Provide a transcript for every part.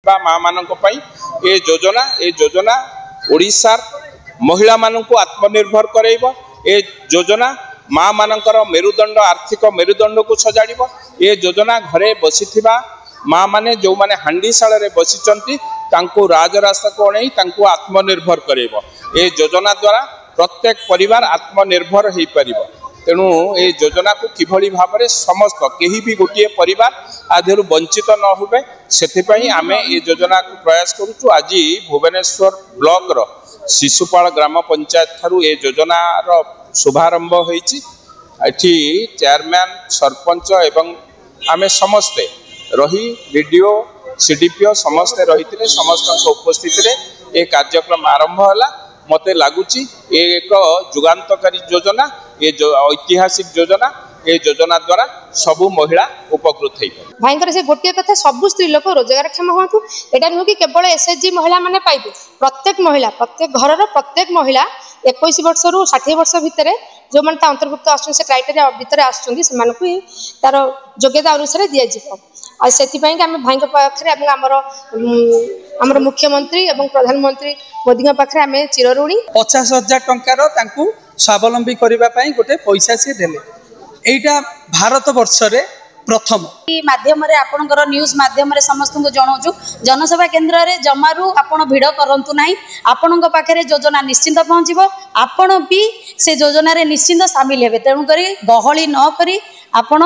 माँ मानक ए योजना ओडिशार महिला मानक आत्मनिर्भर करैब। ए योजना माँ मानकर मेरुदंड आर्थिक मेरुदंड को सजाड़। ए योजना घरे बसीथिबा माँ माने जो माने हांडीशाल रे बसीचंती तांको राजरास्ता को नहीं तांको आत्मनिर्भर करैब। ए योजना द्वारा प्रत्येक परिवार आत्मनिर्भर हो पार। तेणु ये योजना को किभली भाव में समस्त कहीं भी गोटे परिवार आधर वंचित न हुए से आम ये योजना को प्रयास करुचु। आज भुवनेश्वर ब्लॉक रो शिशुपाल ग्राम पंचायत ठारू ये योजनार शुभारंभ होईची। एठी चेयरमैन सरपंच एवं आम समस्ते रही वीडियो सीडीपीओ समस्ते रही समस्त उपस्थित ये कार्यक्रम आरंभ है। मते लगुची ये एक जुगान्तकारी योजना, ये ऐतिहासिक योजना। ये योजना द्वारा सबु महिला उपकृत हो भाई से गोटे कथा सबु स्त्री लोक रोजगारक्षम हूँ। यहाँ नुह कि केवल एसएचजी महिला माने पाइबे, प्रत्येक महिला प्रत्येक घर प्रत्येक महिला 21 वर्ष रु 60 वर्ष भितर जो मैंने अंतर्भुक्त आस क्राइटेरिया भितर आसमान तार योग्यता अनुसार दिज्व। से भाई पाखे आमर मुख्यमंत्री एवं प्रधानमंत्री मोदी पाखे आम चिरऋणी 50,000 टंकार स्वावलंबी करने गोटे पैसा सी देले। एटा भारत वर्ष रे प्रथम माध्यम आपणकर न्यूज माध्यम समस्त को जनाऊँ जनसेवा केन्द्र में जमारू आपण भिड़ करंतु नहीं। आपण पाखे योजना निश्चिंत पहुँचब, आपण भी से योजना रे निश्चिंत सामिल हेबे। तेणुक गहली नक आपण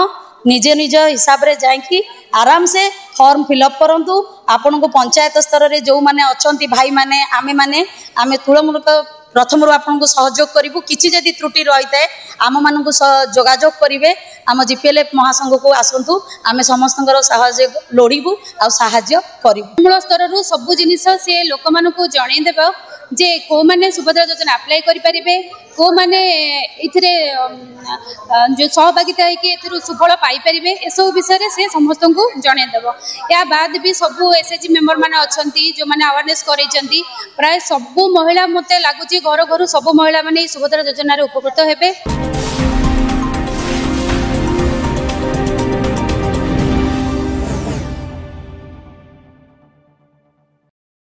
निज निज हिसाब रे जाइकी आराम से फॉर्म फिलअप करंतु। आपण को पंचायत स्तर रे जो माने अछंती भाई माने आमे तुलमूलक प्रथम आपन को सहयोग करूँ। किसी जदि त्रुटि रही है आम मान जोगाजोग करेंगे। आम जीपीएलएफ महासंघ को आसतु, आम समस्त लोड़ू आ मूल स्तर सबू जिनिस से लोक मान जनईदेव जे कौ मैंने सुभद्रा योजना अप्लाई करें, कौ मैंने जो सहभागिता होकर सुफल पाइपर ए सब विषय से समस्त को जनईदेव। या बाद भी सबू एसएचजी मेंबर मैंने अच्छा जो मैंने अवेयरनेस कर प्राय सबू महिला मत लगुच घर घर सब महिला माने सुभद्रा योजना उपकृत हेबे।